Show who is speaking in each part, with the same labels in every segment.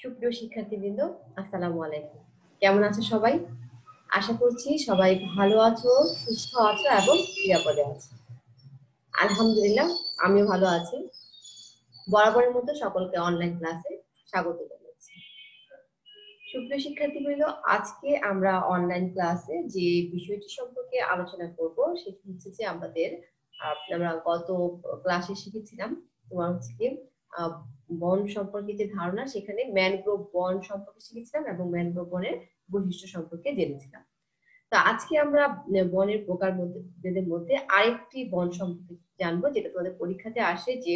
Speaker 1: সুপ্রিয় শিক্ষার্থীবৃন্দ, আসসালামু আলাইকুম। কেমন আছো সবাই? আশা করছি সবাই ভালো আছো, সুস্থ আছো এবং নিরাপদে আছো। আলহামদুলিল্লাহ, আমিও ভালো আছি। বরাবরের মতো সকলকে অনলাইন ক্লাসে স্বাগত জানাচ্ছি। সুপ্রিয় শিক্ষার্থীবৃন্দ, আজকে আমরা অনলাইন ক্লাসে যে বিষয়টি সম্পর্কে আলোচনা করব সেটি হচ্ছে যে আমরা গত ক্লাসে শিখেছিলাম তোমার হচ্ছে কি বন সম্পর্কে যে ধারণা, সেখানে ম্যানগ্রোভ বন সম্পর্কে শিখেছিলাম এবং ম্যানগ্রোভ বনের বৈশিষ্ট্য সম্পর্কে জেনেছিলাম। তো আজকে আমরা বনের প্রকার মধ্যে আরেকটি বন সম্পর্কে জানবো, যেটা তোমাদের পরীক্ষাতে আসে, যে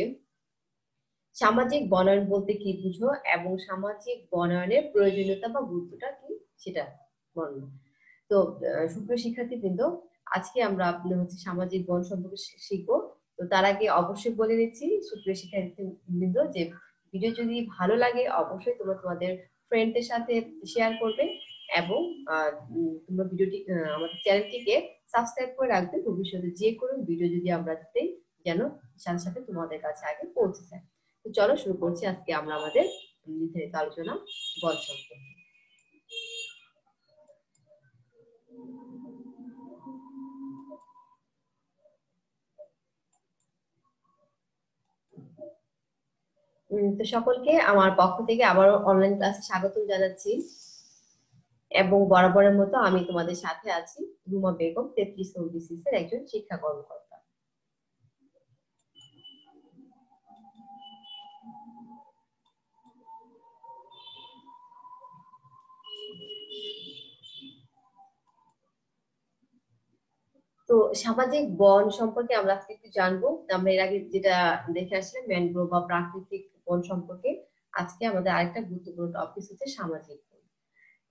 Speaker 1: সামাজিক বনায়ন বলতে কি বুঝো এবং সামাজিক বনায়নের প্রয়োজনীয়তা বা গুরুত্বটা কি সেটা বর্ণনা। তো সুপ্রিয় শিক্ষার্থীবৃন্দ, আজকে আমরা হচ্ছে সামাজিক বন সম্পর্কে শিখবো। তো তার আগে অবশ্যই বলে নিচ্ছি সুপ্রিয় শিক্ষার্থীবৃন্দ, যে ভিডিও যদি ভালো লাগে অবশ্যই তোমরা তোমাদের ফ্রেন্ডদের সাথে শেয়ার করবে এবং তোমরা ভিডিওটি আমাদের চ্যানেলটিকে সাবস্ক্রাইব করে রাখবে, ভবিষ্যতে যে কোনো ভিডিও যদি আমরা দিতে যেন সাথে সাথে তোমাদের কাছে আগে পৌঁছে যায়। তো চলো শুরু করছি আজকে আমরা আমাদের নির্ধারিত আলোচনা বন সম্পর্কে। তো সকলকে আমার পক্ষ থেকে আবারও অনলাইন ক্লাসে স্বাগত জানাচ্ছি এবং বরাবরের মতো আমি তোমাদের সাথে আছি, রুমা বেগম, 33 এর একজন শিক্ষা কর্মকর্তা। তো সামাজিক বন সম্পর্কে আমরা আজকে একটু জানবো। আমরা এর আগে যেটা দেখে আসলাম ম্যানগ্রোভ বা প্রাকৃতিক বন সম্পর্কে, আজকে আমাদের আরেকটা গুরুত্বপূর্ণ টপিক হচ্ছে সামাজিক বন।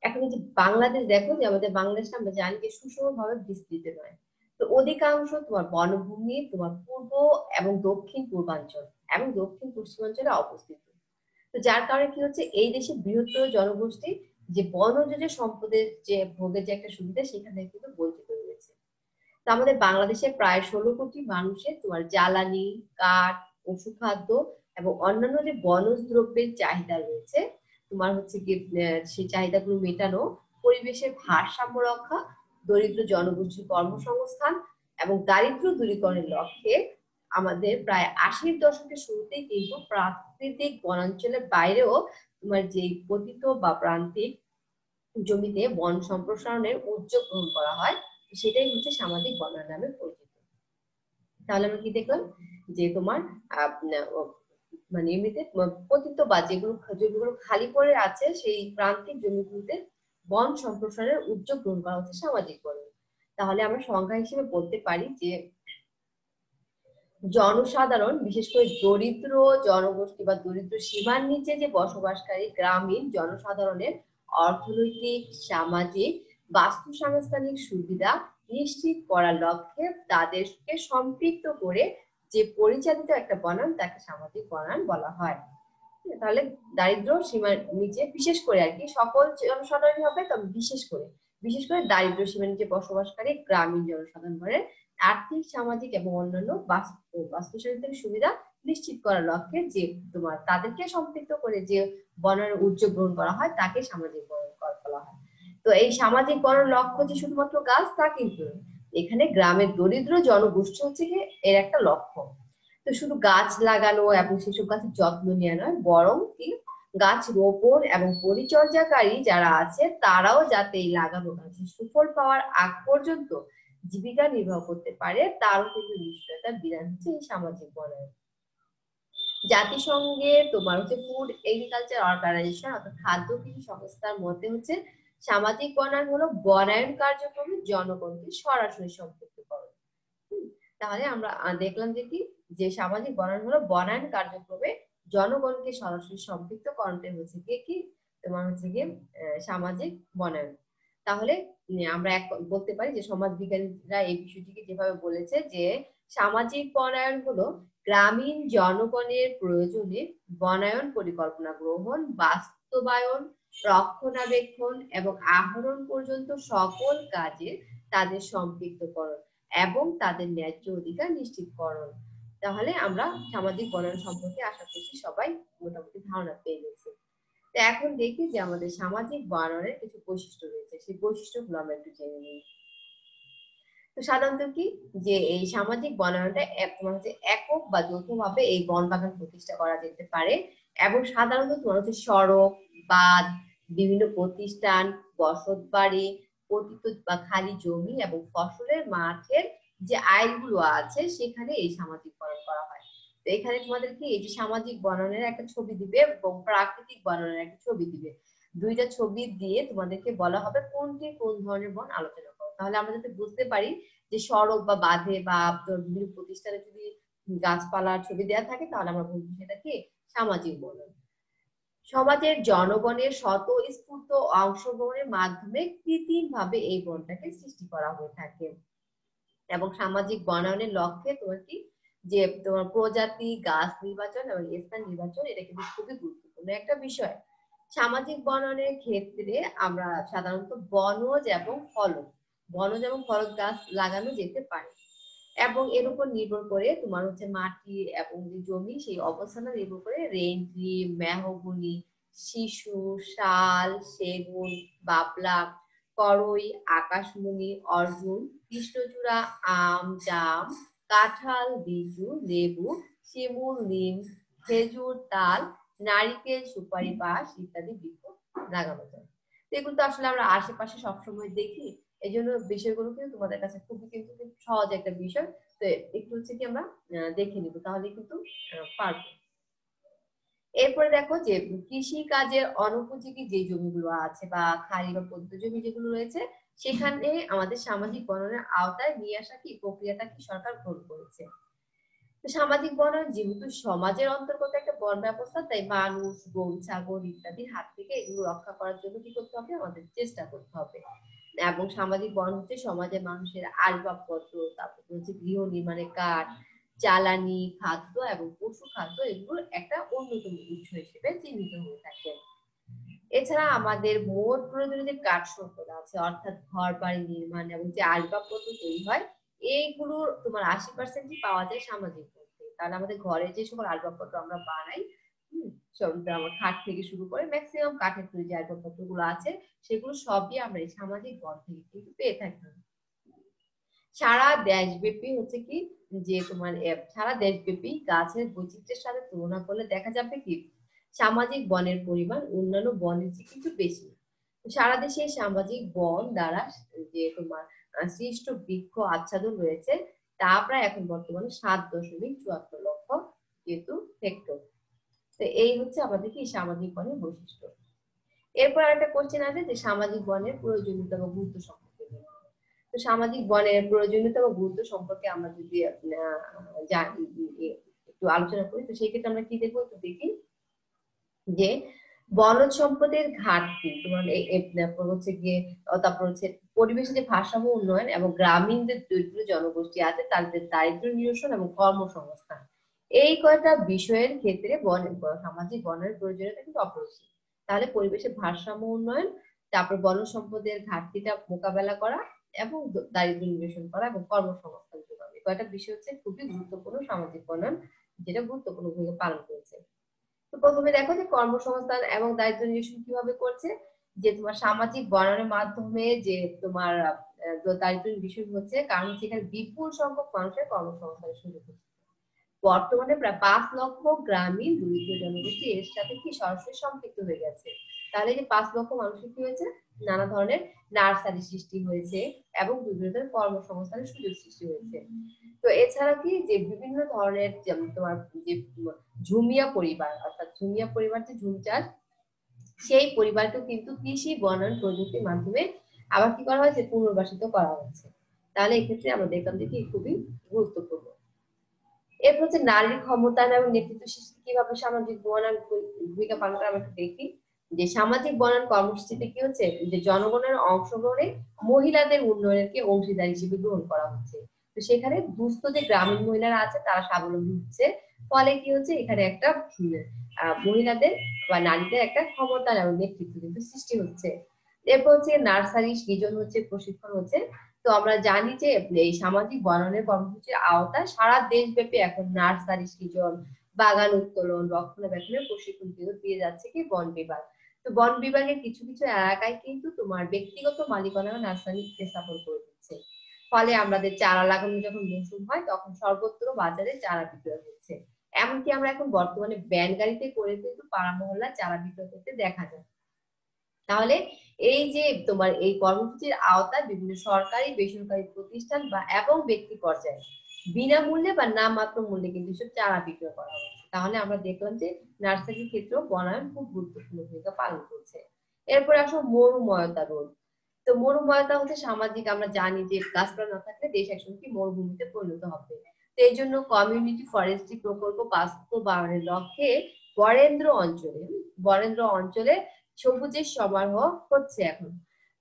Speaker 1: এখন যে বাংলাদেশ দেখো, যে আমাদের বাংলাদেশটা আমরা জানি যে সুষমভাবে বিস্তৃত নয়। তো অধিকাংশ তোমার বনভূমি তোমার পূর্ব এবং দক্ষিণ পূর্বাঞ্চল এবং দক্ষিণ পশ্চিমাঞ্চলে অবস্থিত। তো যার কারণে কি হচ্ছে, এই দেশে বৃহত্তর জনগোষ্ঠী যে বনজ যে সম্পদের যে ভোগের যে একটা সুবিধা, সেখান থেকে কিন্তু বঞ্চিত হয়েছে। তো আমাদের বাংলাদেশে প্রায় 16 কোটি মানুষের তোমার জ্বালানি, কাঠ, পশুখাদ্য এবং অন্যান্য যে বনজ দ্রব্যের চাহিদা রয়েছে, তোমার হচ্ছে কি সেই চাহিদাগুলো মেটানো, পরিবেশের ভারসাম্য রক্ষা, দরিদ্র জনগোষ্ঠীর কর্মসংস্থান এবং দারিদ্র্য দূরীকরণের লক্ষ্যে আমাদের প্রায় 80 দশকের শুরুতেই কিন্তু প্রাকৃতিক বনাঞ্চলের বাইরেও তোমার যে পতিত বা প্রান্তিক জমিতে বন সম্প্রসারণের উদ্যোগ গ্রহণ করা হয়, সেটাই হচ্ছে সামাজিক বনায়ন নামে পরিচিত। তাহলে আমরা কি দেখলাম, যে তোমার মানে এমনিতে পতিত বা যেগুলো খালি পড়ে আছে সেই প্রান্তিক জমিগুলোতে বন সম্প্রসারণের উদ্যোগ গ্রহণ করা হচ্ছে সামাজিক বনায়ন। তাহলে আমরা সংজ্ঞা হিসেবে বলতে পারি যে জনসাধারণ, বিশেষ করে দরিদ্র জনগোষ্ঠী বা দরিদ্র সীমার নিচে যে বসবাসকারী গ্রামীণ জনসাধারণের অর্থনৈতিক, সামাজিক, বাস্তু সাংস্থানিক সুবিধা নিশ্চিত করার লক্ষ্যে তাদেরকে সম্পৃক্ত করে যে পরিচালিত একটা বনায়ন, তাকে সামাজিক বনায়ন বলা হয়। তাহলে দারিদ্র সীমার নিচে, বিশেষ করে আর কি সকল জনসাধারণই হবে, তবে বিশেষ করে দারিদ্র সীমার নিচে বসবাসকারী গ্রামীণ জনসাধারণের আর্থিক, সামাজিক এবং অন্যান্য বাস্তুসাংস্কৃতিক সুবিধা নিশ্চিত করার লক্ষ্যে যে তোমার তাদেরকে সম্পৃক্ত করে যে বনায়নের উদ্যোগ গ্রহণ করা হয়, তাকে সামাজিক বনায়ন বলা হয়। তো এই সামাজিক বনায়নের লক্ষ্য যে শুধুমাত্র গাছ তা কিন্তু এখানে গ্রামের দরিদ্র জনগোষ্ঠী হচ্ছে এর একটা লক্ষ্য। তো শুধু গাছ লাগানো এবং সেসব গাছের যত্ন নেওয়া নয়, বরং কি গাছ রোপণ এবং পরিচর্যাকারী যারা আছে তারাও যাতে এই লাগানো গাছের সুফল পাওয়ার আগ পর্যন্ত জীবিকা নির্বাহ করতে পারে, তারও কিন্তু নিশ্চয়তা বিধান হচ্ছে এই সামাজিক বনায়ন। জাতিসংঘের তোমার হচ্ছে ফুড এগ্রিকালচার অর্গানাইজেশন অর্থাৎ খাদ্য কৃষি সংস্থার মধ্যে হচ্ছে সামাজিক বনায়ন হলো বনায়ন কার্যক্রমে জনগণকে সরাসরি সম্পৃক্ত করে। তাহলে আমরা দেখলাম যে কি, যে সামাজিক বনায়ন হলো বনায়ন কার্যক্রমে জনগণকে সরাসরি সম্পৃক্ত করতে হচ্ছে কি তোমার হচ্ছে গিয়ে সামাজিক বনায়ন। তাহলে আমরা বলতে পারি যে সমাজ বিজ্ঞানীরা এই বিষয়টিকে যেভাবে বলেছে, যে সামাজিক বনায়ন হলো গ্রামীণ জনগণের প্রয়োজনে বনায়ন পরিকল্পনা গ্রহণ, বাস্তবায়ন, রক্ষণাবেক্ষণ এবং আহরণ পর্যন্ত সকল কাজে তাদের সম্পৃক্তকরণ এবং তাদের ন্যায্য অধিকার নিশ্চিতকরণ। তাহলে আমরা সামাজিক বনায়ন সম্পর্কে আশা করছি সবাই মোটামুটি ধারণা পেয়ে গেছি। তো এখন দেখি যে আমাদের সামাজিক বনায়নের কিছু বৈশিষ্ট্য রয়েছে, সেই বৈশিষ্ট্যগুলো আমরা একটু জেনে নিই। তো সাধারণত কি যে এই সামাজিক বনায়নটা তোমার হচ্ছে একক বা যৌথভাবে এই বন বাগান প্রতিষ্ঠা করা যেতে পারে, এবং সাধারণত তোমার হচ্ছে সড়ক, বাঁধ, বিভিন্ন প্রতিষ্ঠান, বসত বাড়ি, পতিত বা খালি জমি এবং ফসলের মাঠের যে আইলগুলো আছে সেখানে এই সামাজিক বনায়ন করা হয়। তো এখানে তোমাদের কি এই যে সামাজিক বনায়নের একটা ছবি দিবে এবং প্রাকৃতিক বনায়নের একটা ছবি দিবে, দুইটা ছবি দিয়ে তোমাদেরকে বলা হবে কোনটি কোন ধরনের বন আলোচনা করো। তাহলে আমরা যাতে বুঝতে পারি যে সড়ক বা বাঁধে বা বিভিন্ন প্রতিষ্ঠানে যদি গাছপালার ছবি দেওয়া থাকে তাহলে আমরা বুঝবো সেটা কি সামাজিক বনায়ন। সমাজের জনগণের স্বতঃস্ফূর্ত অংশগ্রহণের মাধ্যমে কৃত্রিমভাবে এই বনটাকে সৃষ্টি করা হয়ে থাকে। এবং সামাজিক বনায়নের লক্ষ্যে তোমার কি যে তোমার প্রজাতি, গাছ নির্বাচন এবং স্থান নির্বাচন, এটা কিন্তু খুবই গুরুত্বপূর্ণ একটা বিষয়। সামাজিক বনায়নের ক্ষেত্রে আমরা সাধারণত বনজ এবং ফলজ গাছ লাগানো যেতে পারে, এবং এর উপর নির্ভর করে তোমার হচ্ছে মাটি এবং যে জমি সেই অবস্থানে নির্ভর করে রেইন ট্রি, মেহগনি, শিশু, শাল, সেগুন, বাবলা, করই, আকাশমণি, অর্জুন, কৃষ্ণচূড়া, আম, জাম, কাঁঠাল, বিজু, লেবু, শিমুল, নিম, খেজুর, তাল, নারিকেল, সুপারি, বাঁশ ইত্যাদি বৃক্ষ লাগানো যায়। এগুলো তো আসলে আমরা আশেপাশে সবসময় দেখি, এই জন্য বিষয়গুলো কিন্তু তোমাদের কাছে খুবই কিন্তু সহজ একটা বিষয়। তো একটু হচ্ছে কি আমরা দেখে নিব, তাহলে কিন্তু পারবো। এরপরে দেখো যে কৃষি কাজের অনুপযোগী যে জমিগুলো আছে বা খালি বা পতিত জমি যেগুলো রয়েছে, সেখানে আমাদের সামাজিক বনায়নের আওতায় নিয়ে আসা কি প্রক্রিয়াটা কি সরকার গ্রহণ করেছে। তো সামাজিক বনায়ন যেহেতু সমাজের অন্তর্গত একটা বন ব্যবস্থা, তাই মানুষ, গরু, ছাগল ইত্যাদির হাত থেকে এগুলো রক্ষা করার জন্য কি করতে হবে, আমাদের চেষ্টা করতে হবে। এবং সামাজিক বন হচ্ছে সমাজের মানুষের আসবাবপত্র, তারপর হচ্ছে গৃহ নির্মাণের কাঠ, জ্বালানি, খাদ্য এবং পশু খাদ্য এগুলোর একটা অন্যতম উৎস হিসেবে চিহ্নিত হয়ে থাকে। এছাড়া আমাদের মোট প্রয়োজনীয় যে কাঠ সম্পদ আছে, অর্থাৎ ঘর বাড়ি নির্মাণ এবং যে আসবাবপত্র তৈরি হয়, এইগুলোর তোমার 80% পাওয়া যায় সামাজিক বনতে। তাহলে আমাদের ঘরে যে সকল আসবাবপত্র আমরা বানাই, খাট থেকে শুরু করে ম্যাক্সিমাম কাঠের তৈরি যে আসবাবপত্র গুলো আছে, সেগুলো সবই আমরা এই সামাজিক বন থেকে কিন্তু পেয়ে থাকি। সারা দেশব্যাপী হচ্ছে কি যে তোমার সারা দেশব্যাপী গাছের বৈচিত্র্যের সাথে তুলনা করলে দেখা যাবে কি সামাজিক বনের পরিমাণ অন্যান্য বনের চেয়ে কিন্তু বেশি। সারা দেশে সামাজিক বন দ্বারা যে তোমার সৃষ্ট বৃক্ষ আচ্ছাদন রয়েছে, তা প্রায় এখন বর্তমানে 7.74 লক্ষ যেহেতু হেক্টর। তো এই হচ্ছে আমাদের কি সামাজিক বনের বৈশিষ্ট্য। এরপর একটা কোশ্চেন আছে যে সামাজিক বনের প্রয়োজনীয়তা বা গুরুত্ব সম্পর্কে। তো সামাজিক বনের প্রয়োজনীয়তা ও গুরুত্ব সম্পর্কে আমরা যদি একটু আলোচনা করি, তো সেই ক্ষেত্রে আমরা কি দেখবো, একটু দেখি যে বনজ সম্পদের ঘাটতি তোমার হচ্ছে গিয়ে, তারপর হচ্ছে পরিবেশের যে ভারসাম্য উন্নয়ন এবং গ্রামীণ যে দরিদ্র জনগোষ্ঠী আছে তাদের দারিদ্র নিরসন এবং কর্মসংস্থান, এই কয়টা বিষয়ের ক্ষেত্রে সামাজিক বনের প্রয়োজনীয়তা কিন্তু অপরিসীম। তাহলে পরিবেশের ভারসাম্য উন্নয়ন, তারপর বনজ সম্পদের ঘাটতিটা মোকাবেলা করা এবং দারিদ্র নিরসন করা এবং কর্মসংস্থান যোগানো, এই কয়টা বিষয় হচ্ছে খুবই গুরুত্বপূর্ণ সামাজিক বনায়ন, যেটা গুরুত্বপূর্ণ ভূমিকা পালন করেছে। তো প্রথমে দেখো যে কর্মসংস্থান এবং দারিদ্র নিরসন কিভাবে করছে, যে তোমার সামাজিক বনায়নের মাধ্যমে যে তোমার দারিদ্র নিরসন হচ্ছে, কারণ সেখানে বিপুল সংখ্যক মানুষের কর্মসংস্থানের সুযোগ হচ্ছে। বর্তমানে প্রায় 5 লক্ষ গ্রামীণ দরিদ্র জনগোষ্ঠী এর সাথে কি সরাসরি সম্পৃক্ত হয়ে গেছে। তাহলে যে 5 লক্ষ মানুষের কি হয়েছে, নানা ধরনের নার্সারি সৃষ্টি হয়েছে এবং বিভিন্ন ধরনের কর্মসংস্থানের সুযোগ সৃষ্টি হয়েছে। তো এছাড়া কি যে বিভিন্ন ধরনের যেমন তোমার যে ঝুমিয়া পরিবার, অর্থাৎ ঝুমিয়া পরিবার যে ঝুম চাষ, সেই পরিবারকেও কিন্তু কৃষি বনায়ন প্রযুক্তির মাধ্যমে আবার কি করা হয়েছে, পুনর্বাসিত করা হচ্ছে। তাহলে এক্ষেত্রে আমরা দেখলাম যে কি খুবই গুরুত্বপূর্ণ। এরপর হচ্ছে নারীর ক্ষমতায়ন এবং নেতৃত্ব সৃষ্টি কিভাবে সামাজিক বনায়ন ভূমিকা পালন করে, আমরা একটু দেখি যে সামাজিক বনায়ন কর্মসূচিতে কি হচ্ছে যে জনগণের অংশগ্রহণে মহিলাদের উন্নয়নকে অংশীদার হিসেবে গ্রহণ করা হচ্ছে। তো সেখানে দুস্থ যে গ্রামীণ মহিলারা আছে তারা স্বাবলম্বী হচ্ছে, ফলে কি হচ্ছে এখানে একটা মহিলাদের বা নারীদের একটা ক্ষমতায়ন এবং নেতৃত্ব কিন্তু সৃষ্টি হচ্ছে। এরপর হচ্ছে নার্সারি সৃজন হচ্ছে, প্রশিক্ষণ হচ্ছে। তো আমরা জানি যে এই সামাজিক বনায়নের কর্মসূচির আওতায় সারা দেশব্যাপী এখন নার্সারি সৃজন, বাগান উত্তোলন, রক্ষণাবেক্ষণের প্রশিক্ষণ কিন্তু দিয়ে যাচ্ছে কি বন বিভাগ। তো বন বিভাগের কিছু কিছু এলাকায় কিন্তু তোমার ব্যক্তিগত মালিকানার নার্সারি স্থাপন করে দিচ্ছে। ফলে আমাদের চারা লাগানো যখন মৌসুম হয় তখন সর্বত্র বাজারে চারা বিক্রয় হচ্ছে। এমনকি আমরা এখন বর্তমানে ভ্যান গাড়িতে করে কিন্তু পাড়া মহল্লা চারা বিক্রয় করতে দেখা যায়। তাহলে এই যে তোমার এই কর্মসূচির আওতায় বিভিন্ন সরকারি বেসরকারি প্রতিষ্ঠান বা এবং ব্যক্তি পর্যায়ে বিনামূল্যে বা নামমাত্র মূল্যে কিন্তু সব চারা বিক্রয় করা হচ্ছে। তাহলে আমরা দেখলাম যে নার্সারির ক্ষেত্রেও বনায়ন খুব গুরুত্বপূর্ণ ভূমিকা পালন করছে। এরপরে আসো মরুময়তা রোধ। তো মরুময়তা হচ্ছে সামাজিক, আমরা জানি যে গাছপালা না থাকলে দেশ একসময় কি মরুভূমিতে পরিণত হবে। তো এই জন্য কমিউনিটি ফরেস্ট্রি প্রকল্প বাস্তবায়নের লক্ষ্যে বরেন্দ্র অঞ্চলে সবুজের সমারোহ হচ্ছে এখন।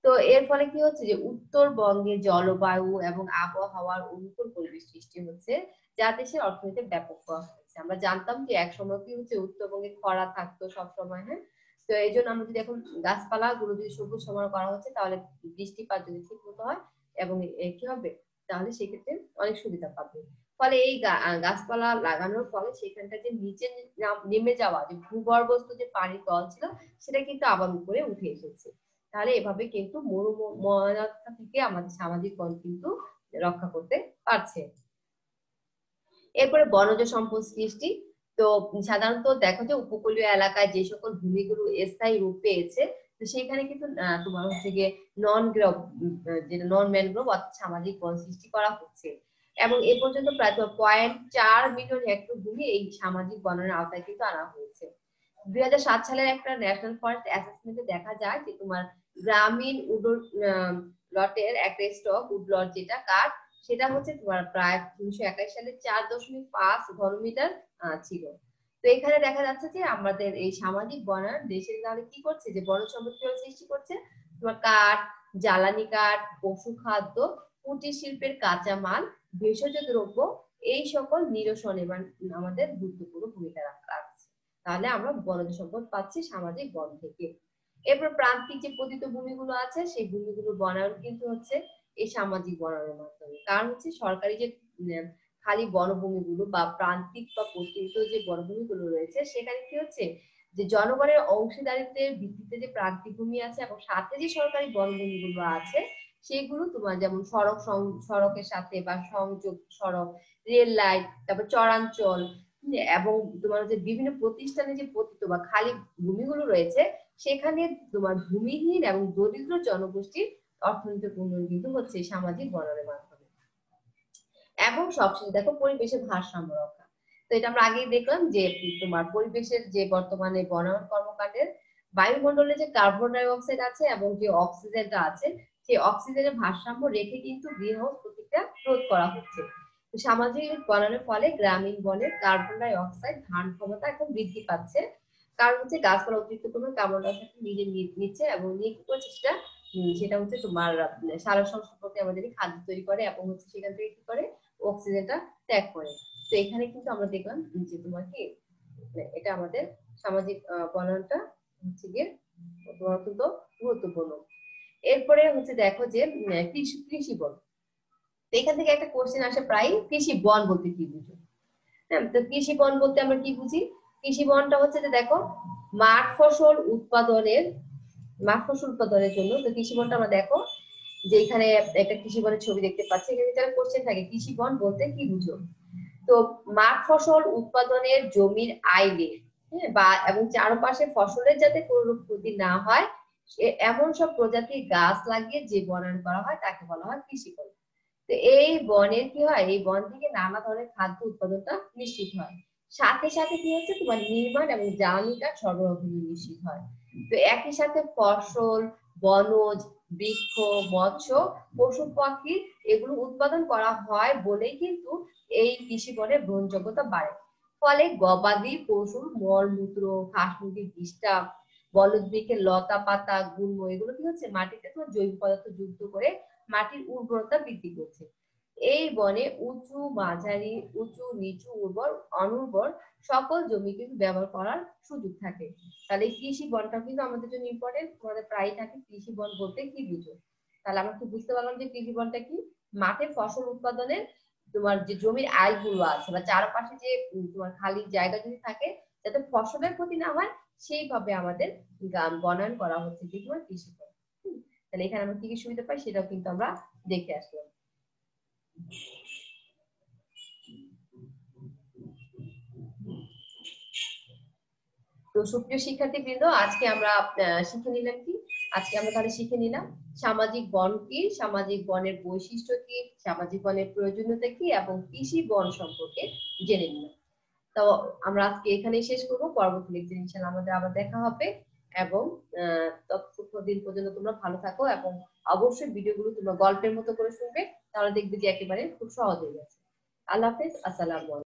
Speaker 1: তো এর ফলে কি হচ্ছে যে উত্তরবঙ্গে জলবায়ু এবং আবহাওয়ার অনুকূল পরিবেশ সৃষ্টি হচ্ছে, যা দেশের অর্থনীতিতে ব্যাপক প্রভাব ফেলছে। আমরা জানতাম যে একসময় কি হচ্ছে উত্তরবঙ্গে খরা থাকতো সবসময়, হ্যাঁ। তো এই জন্য আমরা যদি এখন গাছপালা গুলো যদি সবুজ সমারোহ করা হচ্ছে তাহলে বৃষ্টিপাত যদি ঠিক মতো হয় এবং কি হবে, তাহলে সেক্ষেত্রে অনেক সুবিধা পাবে। ফলে এই গাছপালা লাগানোর ফলে সেখানটা যে নিচে নেমে যাওয়া যে ভূগর্ভস্থ যে পানির তল ছিল সেটা কিন্তু আবার উপরে উঠে এসেছে। তাহলে এভাবে কিন্তু মরুময়তা থেকে আমাদের সামাজিক বন কিন্তু রক্ষা করতে পারছে। এরপরে বনজ সম্পদ সৃষ্টি। তো সাধারণত দেখো যে উপকূলীয় এলাকায় যে সকল ভূমিগুলো স্থায়ী রূপ পেয়েছে, তো সেখানে কিন্তু তোমার হচ্ছে গিয়ে যেটা নন ম্যানগ্রোভ অর্থাৎ সামাজিক বন সৃষ্টি করা হচ্ছে। এবং এ পর্যন্ত প্রায় 0.4 মিলিয়ন হেক্টর ভূমি এই সামাজিক বনের আওতায় কিন্তু আনা হয়েছে। 2007 সালের একটা ন্যাশনাল ফরেস্ট অ্যাসেসমেন্টে দেখা যায় যে তোমার গ্রামীণ লটের একটা স্টক উডলট যেটা কাঠ, সেটা হচ্ছে তোমার প্রায় 1921 সালে 4.5 ঘনমিটার ছিল। তো এখানে দেখা যাচ্ছে যে আমাদের এই সামাজিক বনায়ন দেশের তাহলে কি করছে যে বনজ সম্পদ সৃষ্টি করছে, তোমার কাঠ, জ্বালানি কাঠ, পশু খাদ্য, কুটির শিল্পের কাঁচামাল, ভেষজ দ্রব্য, এই সকল নিরসনে আমাদের গুরুত্বপূর্ণ ভূমিকা রাখছে। তাহলে আমরা বনজ সম্পদ পাচ্ছি সামাজিক বন থেকে। এরপর প্রান্তিক যে পতিত ভূমিগুলো আছে সেই ভূমিগুলো বনায়ন কিন্তু হচ্ছে এই সামাজিক বনায়নের মাধ্যমে। কারণ হচ্ছে সরকারি যে খালি বনভূমিগুলো বা প্রান্তিক বা পতিত যে বনভূমিগুলো রয়েছে সেখানে কি হচ্ছে যে জনগণের অংশীদারিত্বের ভিত্তিতে যে প্রান্তিক ভূমি আছে এবং সাথে যে সরকারি বনভূমিগুলো আছে সেগুলো তোমার যেমন সড়কের সাথে বা সংযোগ সড়ক, রেল লাইন, তারপর চরাঞ্চল এবং তোমার যে বিভিন্ন প্রতিষ্ঠানে যে পতিত বা খালি ভূমিগুলো রয়েছে সেখানে তোমার ভূমিহীন এবং দরিদ্র জনগোষ্ঠীর অর্থনৈতিক উন্নয়ন কিন্তু হচ্ছে সামাজিক বনায়নের মাধ্যমে। এবং সবশেষে দেখো পরিবেশের ভারসাম্য রক্ষা। তো এটা আমরা আগেই দেখলাম যে তোমার পরিবেশের যে বর্তমানে বনায়ন কর্মকাণ্ডের বায়ুমণ্ডলে যে কার্বন ডাই অক্সাইড আছে এবং যে অক্সিজেনটা আছে সেই অক্সিজেনের ভারসাম্য রেখে কিন্তু গ্রিনহাউস প্রতিক্রিয়া রোধ করা হচ্ছে। সামাজিক বনায়নের ফলে গ্রামীণ বনের কার্বন ডাই অক্সাইড ধারণ ক্ষমতা এখন বৃদ্ধি পাচ্ছে। কারণ হচ্ছে গাছপালা অতিরিক্ত পরিমাণে কার্বন ডাই অক্সাইড নিজে নিচ্ছে এবং নিয়ে কি করছে সেটা হচ্ছে তোমার সালোক সংশ্লেষ প্রক্রিয়া আমাদের খাদ্য তৈরি করে এবং হচ্ছে সেখান থেকে কি করে অক্সিজেনটা ত্যাগ করে। তো এখানে কিন্তু আমরা দেখলাম যে তোমার কি এটা আমাদের সামাজিক বনায়নটা হচ্ছে গিয়ে তোমার অত্যন্ত গুরুত্বপূর্ণ। এরপরে হচ্ছে দেখো যে কৃষি বন। তো এখান থেকে একটা কোশ্চেন আসে প্রায়, কৃষি বন বলতে কি বুঝো? হ্যাঁ, তো কৃষি বন বলতে আমরা কি বুঝি? কৃষি বনটা হচ্ছে যে দেখো মাঠ ফসল উৎপাদনের জন্য। তো কৃষি বনটা আমরা দেখো যে এখানে একটা কৃষি বনের ছবি দেখতে পাচ্ছি, এখানে একটা কোশ্চেন থাকে কৃষি বন বলতে কি বুঝো? তো মাঠ ফসল উৎপাদনের জমির আইলে, হ্যাঁ, বা এবং চারপাশে ফসলের যাতে কোনো ক্ষতি না হয় এমন সব প্রজাতির গাছ লাগিয়ে যে বনায়ন করা হয় তাকে বলা হয় কৃষি বন। তো এই বনের কি হয়, এই বন থেকে নানা ধরনের খাদ্য উৎপাদনটা নিশ্চিত হয়। সাথে সাথে কি হচ্ছে তোমার নির্মাণ এবং জ্বালানি কাঠ সরবরাহ নিশ্চিত হয়। তো একই সাথে ফসল, বনজ, বৃক্ষ, মৎস্য, পশু পাখি এগুলো উৎপাদন করা হয় বলেই কিন্তু এই কৃষি বনের গ্রহণযোগ্যতা বাড়ে। ফলে গবাদি পশুর মলমূত্র, হাঁস মুরগির বিষ্ঠা, বলদ বৃক্ষের লতা পাতা গুল্ম এগুলো কি হচ্ছে মাটিতে তোমার জৈব পদার্থ যুক্ত করে মাটির উর্বরতা বৃদ্ধি করছে। এই বনে উঁচু নিচু উর্বর অনুর্বর সকল জমি কিন্তু ব্যবহার করার সুযোগ থাকে। তাহলে কৃষি বনটা কিন্তু আমাদের জন্য ইম্পর্টেন্ট, তোমাদের প্রায় থাকে কৃষি বন বলতে কি বুঝো? তাহলে আমরা কি বুঝতে পারলাম যে কৃষি বনটা কি? মাঠে ফসল উৎপাদনের তোমার যে জমির আইলগুলো আছে বা চারপাশে যে তোমার খালি জায়গা যদি থাকে যাতে ফসলের ক্ষতি না হয় সেইভাবে আমাদের বনায়ন করা হচ্ছে কি তোমার কৃষি পণ্য। তাহলে এখানে আমরা কি কি সুবিধা পাই সেটাও কিন্তু আমরা দেখে আসলাম। তো সুপ্রিয় শিক্ষার্থীবৃন্দ, আজকে আমরা শিখে নিলাম কি, আজকে আমরা তাহলে শিখে নিলাম সামাজিক বন কি, সামাজিক বনের বৈশিষ্ট্য কি, সামাজিক বনের প্রয়োজনীয়তা কি এবং কৃষি বন সম্পর্কে জেনে নিলাম। তো আমরা আজকে এখানেই শেষ করবো, পরবর্তী লেকচারে ইনশাআল্লাহ আমাদের আবার দেখা হবে। এবং ততদিন পর্যন্ত তোমরা ভালো থাকো এবং অবশ্যই ভিডিওগুলো তোমরা গল্পের মতো করে শুনবে, তাহলে দেখবে যে একেবারে খুব সহজ হয়ে গেছে। আল্লাহ হাফেজ, আসসালামু আলাইকুম।